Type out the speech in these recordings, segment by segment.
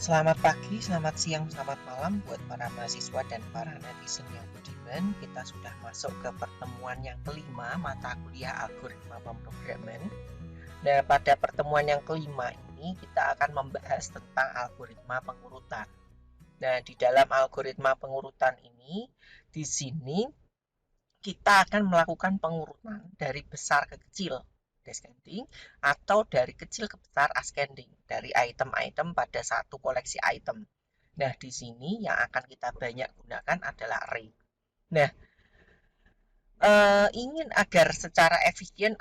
Selamat pagi, selamat siang, selamat malam buat para mahasiswa dan para netizen yang budiman. Kita sudah masuk ke pertemuan yang kelima mata kuliah algoritma pemrograman. Nah, pada pertemuan yang kelima ini kita akan membahas tentang algoritma pengurutan. Nah, di dalam algoritma pengurutan ini, di sini kita akan melakukan pengurutan dari besar ke kecil, descending, atau dari kecil ke besar ascending, dari item-item pada satu koleksi item. Nah, di sini yang akan kita banyak gunakan adalah array. Nah, ingin agar secara efisien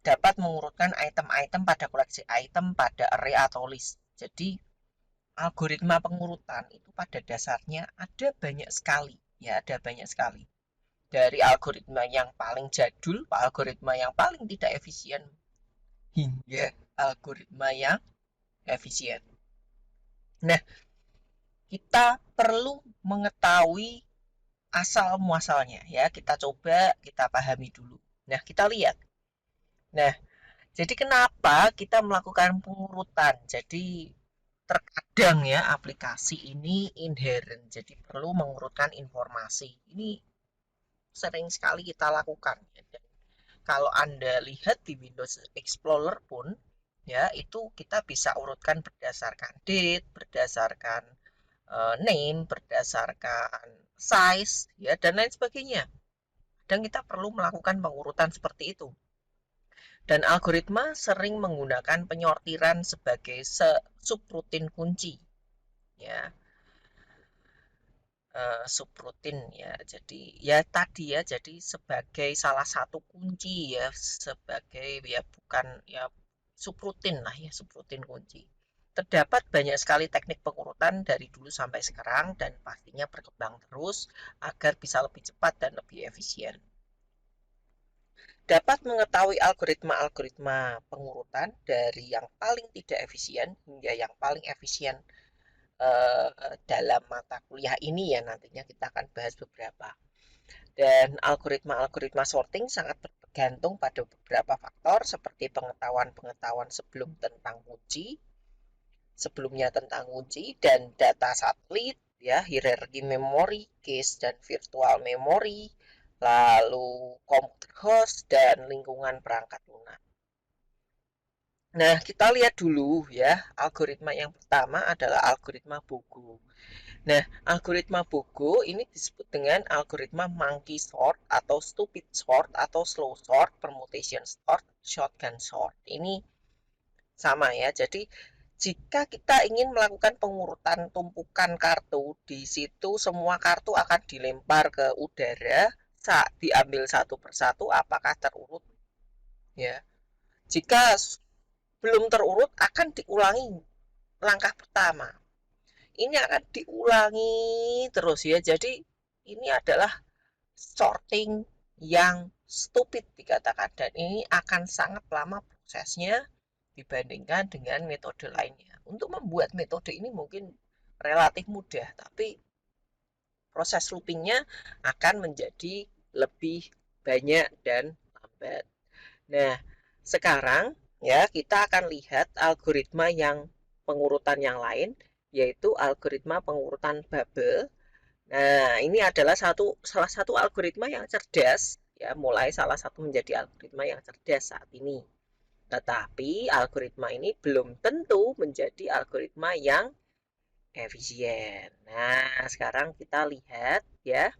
dapat mengurutkan item-item pada koleksi item pada array atau list. Jadi, algoritma pengurutan itu pada dasarnya ada banyak sekali. Ya, ada banyak sekali. Dari algoritma yang paling jadul, algoritma yang paling tidak efisien, hingga algoritma yang efisien. Nah, kita perlu mengetahui asal muasalnya ya. Kita coba kita pahami dulu. Nah, kita lihat. Nah, jadi kenapa kita melakukan pengurutan? Jadi terkadang ya aplikasi ini inherent, jadi perlu mengurutkan informasi. Ini sering sekali kita lakukan. Dan kalau Anda lihat di Windows Explorer pun, ya itu kita bisa urutkan berdasarkan date, berdasarkan name, berdasarkan size, ya dan lain sebagainya. Dan kita perlu melakukan pengurutan seperti itu. Dan algoritma sering menggunakan penyortiran sebagai subrutin kunci, ya. Subrutin ya. Jadi ya tadi ya, jadi sebagai salah satu kunci ya, sebagai ya bukan ya subrutin lah ya, subrutin kunci. Terdapat banyak sekali teknik pengurutan dari dulu sampai sekarang dan pastinya berkembang terus agar bisa lebih cepat dan lebih efisien. Dapat mengetahui algoritma-algoritma pengurutan dari yang paling tidak efisien hingga yang paling efisien dalam mata kuliah ini ya, nantinya kita akan bahas beberapa. Dan algoritma-algoritma sorting sangat bergantung pada beberapa faktor seperti pengetahuan-pengetahuan sebelumnya tentang kunci dan data satelit, ya, hierarki memori, cache dan virtual memory, lalu komputer host dan lingkungan perangkat lunak. Nah, kita lihat dulu ya, algoritma yang pertama adalah algoritma Bogo. Nah, algoritma Bogo ini disebut dengan algoritma monkey sort atau stupid sort atau slow sort, permutation sort, shotgun sort. Ini sama ya. Jadi, jika kita ingin melakukan pengurutan tumpukan kartu, di situ semua kartu akan dilempar ke udara, saat diambil satu persatu apakah terurut ya. Jika belum terurut akan diulangi langkah pertama. Ini akan diulangi terus ya. Jadi ini adalah sorting yang stupid dikatakan, dan ini akan sangat lama prosesnya dibandingkan dengan metode lainnya. Untuk membuat metode ini mungkin relatif mudah, tapi proses loopingnya akan menjadi lebih banyak dan lambat. Nah, sekarang ya kita akan lihat algoritma yang pengurutan yang lain, yaitu algoritma pengurutan bubble. Nah, ini adalah salah satu algoritma yang cerdas, ya, mulai salah satu menjadi algoritma yang cerdas saat ini. Tetapi algoritma ini belum tentu menjadi algoritma yang efisien. Nah, sekarang kita lihat ya.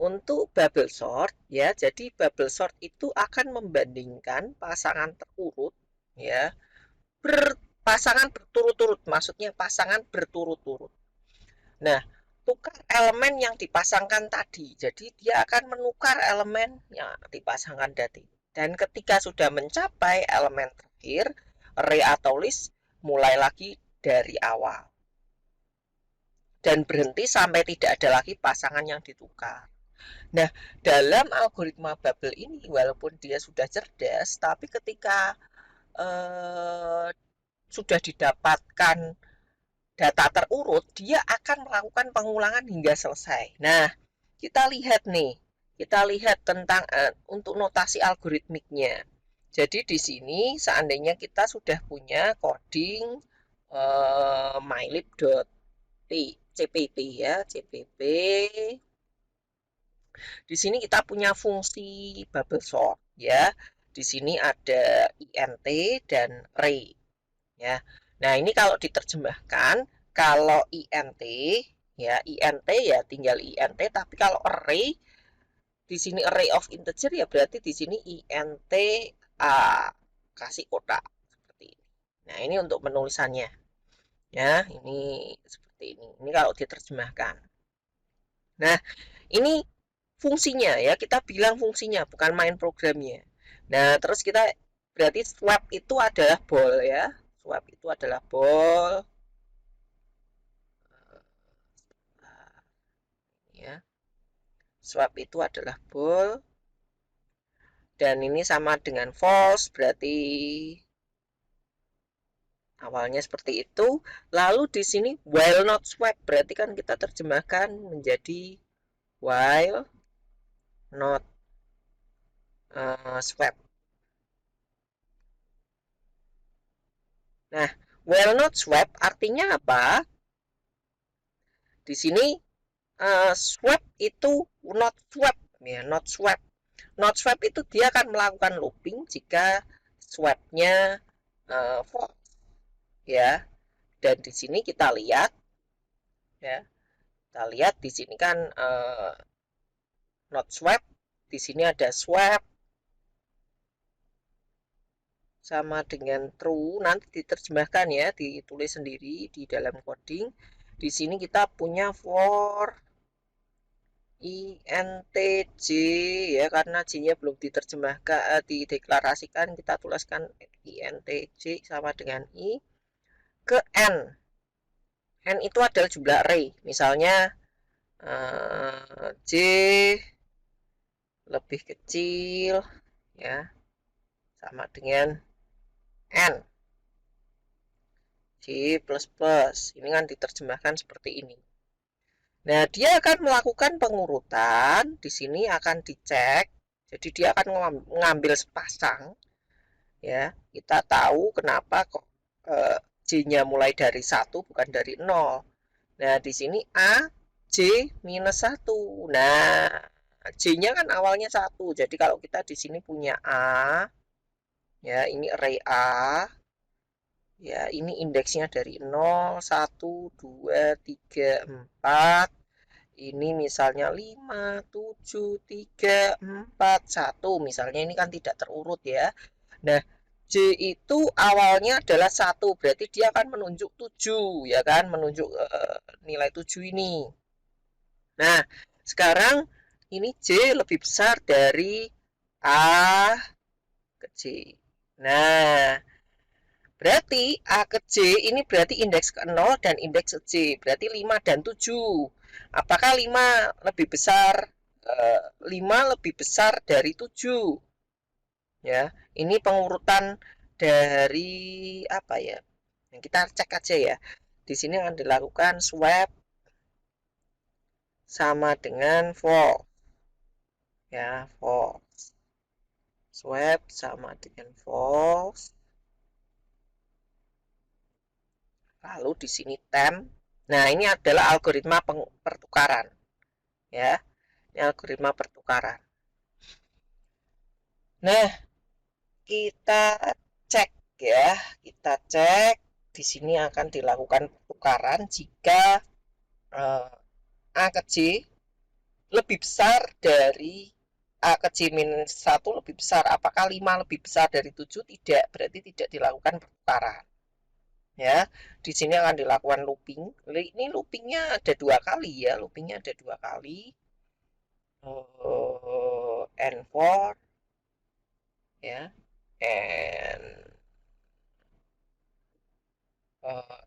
Untuk bubble sort ya, jadi bubble sort itu akan membandingkan pasangan terurut ya, pasangan berturut-turut, maksudnya pasangan berturut-turut. Nah, tukar elemen yang dipasangkan tadi. Jadi dia akan menukar elemen yang dipasangkan tadi. Dan ketika sudah mencapai elemen terakhir, array atau list mulai lagi dari awal. Dan berhenti sampai tidak ada lagi pasangan yang ditukar. Nah, dalam algoritma bubble ini, walaupun dia sudah cerdas, tapi ketika sudah didapatkan data terurut, dia akan melakukan pengulangan hingga selesai. Nah, kita lihat nih, kita lihat tentang untuk notasi algoritmiknya. Jadi di sini seandainya kita sudah punya coding mylib.cpp ya, cpp. Di sini kita punya fungsi bubble sort ya. Di sini ada int dan array ya. Nah, ini kalau diterjemahkan, kalau int ya tinggal int, tapi kalau array di sini array of integer ya berarti di sini int a, kasih kotak seperti ini. Nah, ini untuk penulisannya ya, ini seperti ini. Ini kalau diterjemahkan. Nah, ini fungsinya ya, kita bilang fungsinya bukan main programnya. Nah, terus kita berarti swap itu adalah ball ya. Swap itu adalah ball ya. Swap itu adalah ball dan ini sama dengan false, berarti awalnya seperti itu. Lalu di sini while not swap, berarti kan kita terjemahkan menjadi while not swap. Nah, while not swap artinya apa? Di sini swap itu not swap ya, not swap. Not swap itu dia akan melakukan looping jika swapnya false ya. Dan di sini kita lihat ya. Kita lihat di sini kan not swap, di sini ada swap sama dengan true, nanti diterjemahkan ya, ditulis sendiri di dalam coding. Di sini kita punya for intj ya, karena j-nya belum diterjemahkan, dideklarasikan, kita tuliskan intj sama dengan i ke n. N itu adalah jumlah array, misalnya j lebih kecil ya, sama dengan n. J plus plus, ini kan diterjemahkan seperti ini. Nah, dia akan melakukan pengurutan, di sini akan dicek, jadi dia akan mengambil sepasang, ya. Kita tahu kenapa kok J-nya mulai dari 1 bukan dari 0. Nah, di sini A, J minus 1. Nah, J-nya kan awalnya 1, jadi kalau kita di sini punya A, ya ini array A, ya ini indeksnya dari 0, 1, 2, 3, 4. Ini misalnya 5, 7, 3, 4, 1. Misalnya ini kan tidak terurut ya. Nah, J itu awalnya adalah 1, berarti dia akan menunjuk 7 ya kan, menunjuk nilai 7 ini. Nah, sekarang ini J lebih besar dari A ke J. Nah, berarti A ke J ini berarti indeks ke 0 dan indeks ke J. Berarti 5 dan 7. Apakah 5 lebih besar? 5 lebih besar dari 7. Ya, ini pengurutan dari apa ya? Kita cek aja ya. Di sini akan dilakukan swap sama dengan false. Ya, false. Swap sama dengan false. Lalu di sini temp. Nah, ini adalah algoritma pertukaran. Ya, ini algoritma pertukaran. Nah, kita cek ya, kita cek di sini akan dilakukan pertukaran jika A ke J lebih besar dari A ke J minus 1 lebih besar. Apakah 5 lebih besar dari 7? Tidak, berarti tidak dilakukan pertukaran. Ya, di sini akan dilakukan looping. Ini loopingnya ada 2 kali ya, loopingnya ada 2 kali. N4 ya,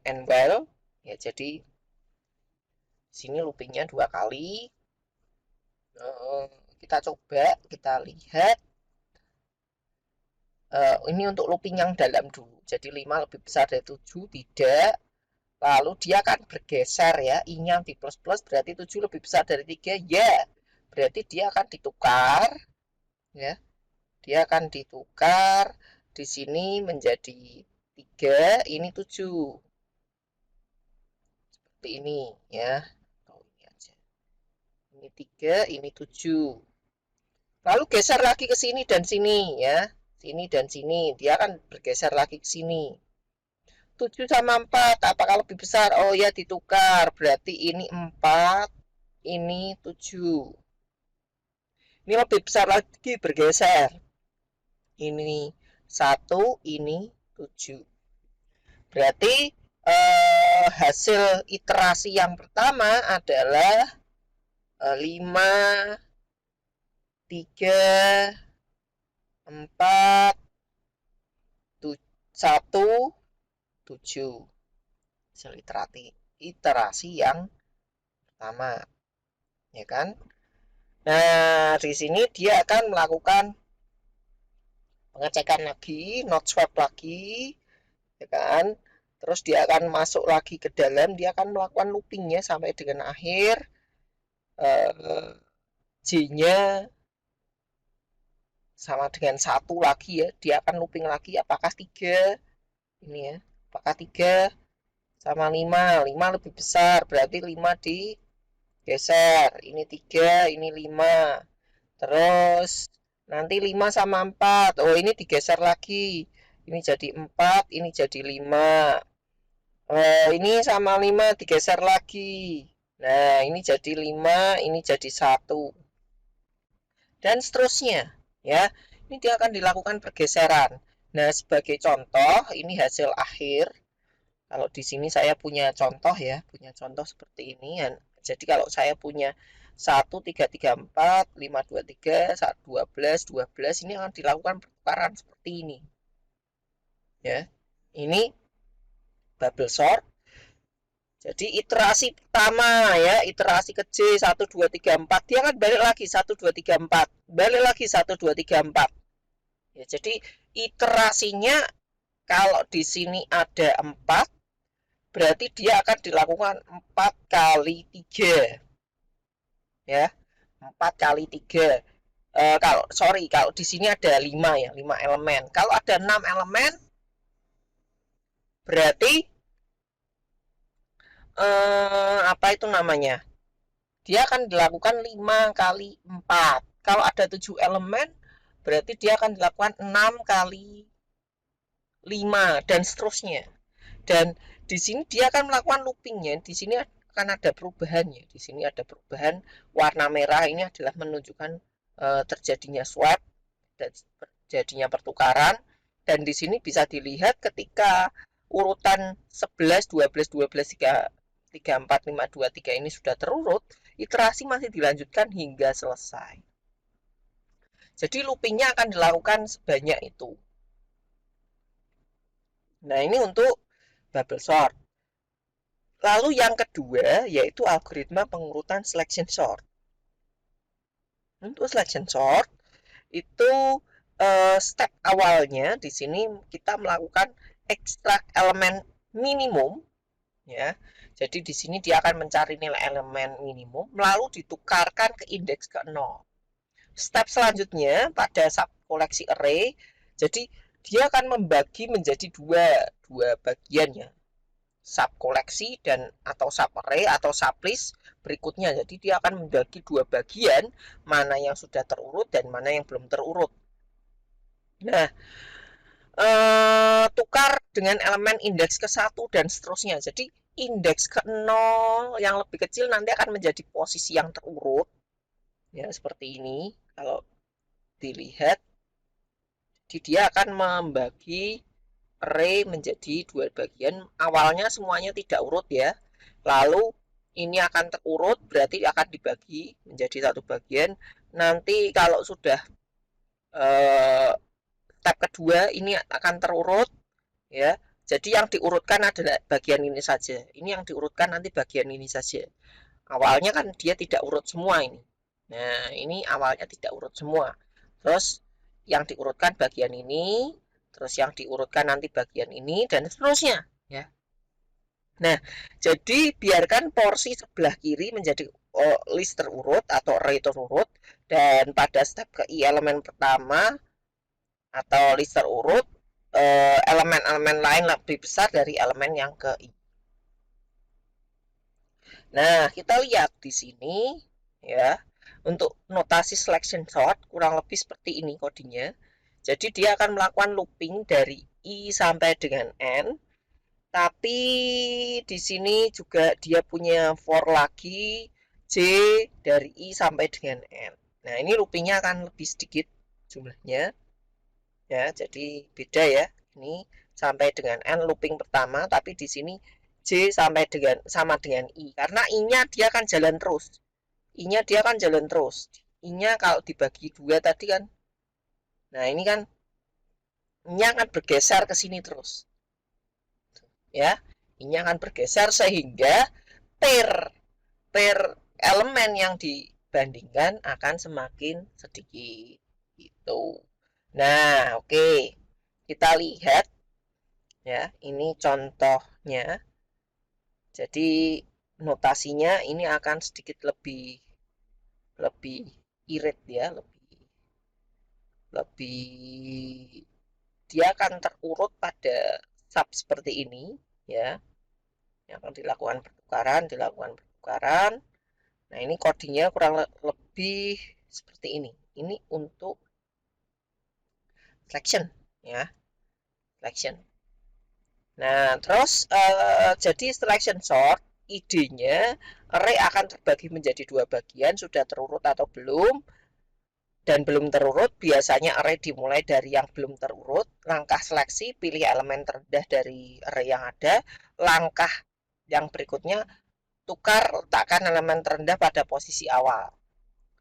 and while ya, jadi sini loopingnya 2 kali. Kita coba, kita lihat. Ini untuk looping yang dalam dulu. Jadi 5 lebih besar dari 7, tidak. Lalu dia akan bergeser ya, I-nya di plus plus, berarti 7 lebih besar dari 3, ya. Berarti dia akan ditukar, ya. Dia akan ditukar, di sini menjadi 3, ini 7. seperti ini ya. Oh, ini aja. Ini 3, ini 7. Lalu geser lagi ke sini dan sini ya. Sini dan sini. Dia akan bergeser lagi ke sini. 7 sama 4, apakah lebih besar? Oh ya, ditukar. Berarti ini 4, ini 7. Ini lebih besar lagi, bergeser. Ini 1, ini 7. Berarti hasil iterasi yang pertama adalah 5, 3, 4, 1, 7. Hasil iterasi yang pertama, ya kan? Nah, di sini dia akan melakukan pengecekan lagi, not swap lagi, ya kan? Terus dia akan masuk lagi ke dalam, dia akan melakukan loopingnya sampai dengan akhir. J-nya sama dengan 1 lagi ya, dia akan looping lagi, apakah 3, ini ya, apakah 3 sama 5, 5 lebih besar, berarti 5 digeser, ini 3, ini 5, terus nanti 5 sama 4, oh ini digeser lagi, ini jadi 4, ini jadi 5, ini sama 5 digeser lagi, nah ini jadi 5, ini jadi 1, dan seterusnya ya. Ini dia akan dilakukan pergeseran. Nah, sebagai contoh ini hasil akhir. Kalau di sini saya punya contoh ya, punya contoh seperti ini ya. Jadi kalau saya punya 1 3 3 4 5 2 3 1 12 12, ini akan dilakukan pertukaran seperti ini. Ya. Ini bubble sort. Jadi iterasi pertama ya, iterasi ke J 1 2 3 4, dia akan balik lagi 1 2 3 4, balik lagi 1 2 3 4. Ya, jadi iterasinya kalau di sini ada 4, berarti dia akan dilakukan 4 kali 3. Ya. 4 kali 3. Kalau di sini ada 5 ya, 5 elemen. Kalau ada 6 elemen, berarti apa itu namanya? Dia akan dilakukan 5 kali 4. Kalau ada 7 elemen, berarti dia akan dilakukan 6 kali 5 dan seterusnya. Dan di sini dia akan melakukan loopingnya. Di sini akan ada perubahannya. Di sini ada perubahan warna merah, ini adalah menunjukkan terjadinya swap dan terjadinya pertukaran. Dan di sini bisa dilihat ketika urutan 11, 12, 12, 3, 3, 4, 5, 2, 3 ini sudah terurut, iterasi masih dilanjutkan hingga selesai. Jadi loopingnya akan dilakukan sebanyak itu. Nah, ini untuk bubble sort. Lalu yang kedua yaitu algoritma pengurutan selection sort. Untuk selection sort itu step awalnya di sini kita melakukan ekstrak elemen minimum ya. Jadi di sini dia akan mencari nilai elemen minimum lalu ditukarkan ke indeks ke 0. Step selanjutnya pada subkoleksi array, jadi dia akan membagi menjadi dua bagian ya. Subkoleksi dan atau subarray atau sublist berikutnya. Jadi dia akan membagi dua bagian, mana yang sudah terurut dan mana yang belum terurut. Nah, tukar dengan elemen indeks ke 1 dan seterusnya. Jadi indeks ke 0 yang lebih kecil nanti akan menjadi posisi yang terurut. Ya, seperti ini. Kalau dilihat, jadi dia akan membagi array menjadi dua bagian. Awalnya semuanya tidak urut ya. Lalu ini akan terurut, berarti akan dibagi menjadi satu bagian. Nanti kalau sudah step kedua ini akan terurut ya. Jadi yang diurutkan adalah bagian ini saja. Ini yang diurutkan nanti bagian ini saja. Awalnya kan dia tidak urut semua ini. Nah, ini awalnya tidak urut semua. Terus yang diurutkan bagian ini, terus yang diurutkan nanti bagian ini, dan seterusnya ya. Nah, jadi biarkan porsi sebelah kiri menjadi list terurut atau array terurut, dan pada step ke I elemen pertama atau list terurut, elemen-elemen lain lebih besar dari elemen yang ke I. Nah, kita lihat di sini ya. Untuk notasi selection sort kurang lebih seperti ini codingnya. Jadi dia akan melakukan looping dari I sampai dengan N. Tapi di sini juga dia punya for lagi J dari I sampai dengan N. Nah, ini loopingnya akan lebih sedikit jumlahnya. Ya, jadi beda ya. Ini sampai dengan N looping pertama, tapi di sini J sampai dengan sama dengan I. Karena I-nya dia akan jalan terus. I-nya dia akan jalan terus. I-nya kalau dibagi dua tadi kan. Nah, ini kan I-nya akan bergeser ke sini terus. Ya, I-nya akan bergeser sehingga per per elemen yang dibandingkan akan semakin sedikit. Gitu. Nah, oke. Kita lihat ya, ini contohnya. Jadi notasinya ini akan sedikit lebih lebih irit ya, lebih dia akan terurut pada sub seperti ini ya. Yang akan dilakukan pertukaran. Nah, ini codingnya kurang lebih seperti ini. Ini untuk selection ya, selection. Nah, terus jadi selection sort idenya array akan terbagi menjadi dua bagian, sudah terurut atau belum. Dan belum terurut, biasanya array dimulai dari yang belum terurut. Langkah seleksi, pilih elemen terendah dari array yang ada. Langkah yang berikutnya, tukar letakkan elemen terendah pada posisi awal.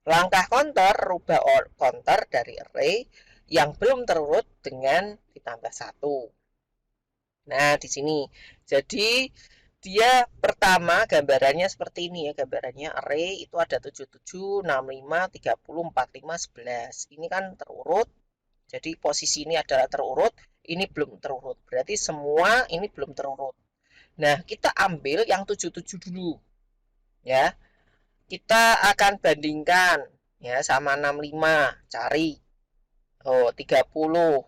Langkah counter, rubah counter dari array yang belum terurut dengan ditambah 1. Nah, di sini. Jadi, dia pertama gambarannya seperti ini ya. Gambarannya array itu ada 77, 65, 30, 45, 11. Ini kan terurut. Jadi, posisi ini adalah terurut. Ini belum terurut. Berarti semua ini belum terurut. Nah, kita ambil yang 77 dulu. Ya. Kita akan bandingkan ya sama 65. Cari. Oh, 30,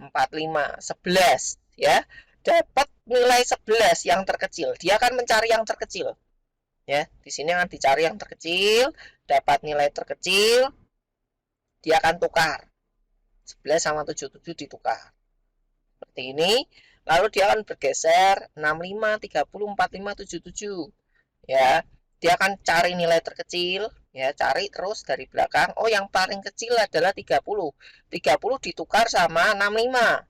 45, 11 ya. Dapat nilai 11 yang terkecil. Dia akan mencari yang terkecil. Ya, di sini akan dicari yang terkecil, dapat nilai terkecil, dia akan tukar. 11 sama 77 ditukar. Seperti ini. Lalu dia akan bergeser 65, 30, 45, 77. Ya, dia akan cari nilai terkecil, ya, cari terus dari belakang. Oh, yang paling kecil adalah 30. 30 ditukar sama 65.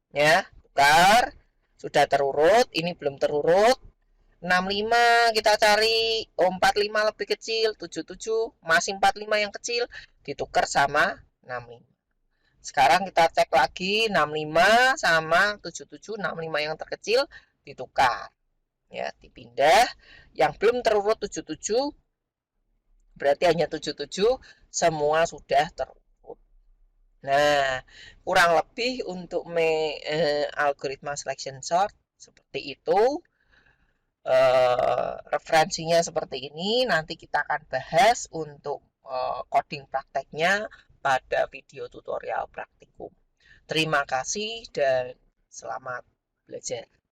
Ya, tukar. Sudah terurut, ini belum terurut. 65 kita cari, oh 45 lebih kecil, 77 masih 45 yang kecil, ditukar sama 65. Sekarang kita cek lagi 65 sama 77, 65 yang terkecil ditukar. Ya, dipindah. Yang belum terurut 77 berarti hanya 77, semua sudah terurut. Nah, kurang lebih untuk algoritma selection sort seperti itu. Referensinya seperti ini. Nanti kita akan bahas untuk coding prakteknya pada video tutorial praktikum. Terima kasih dan selamat belajar.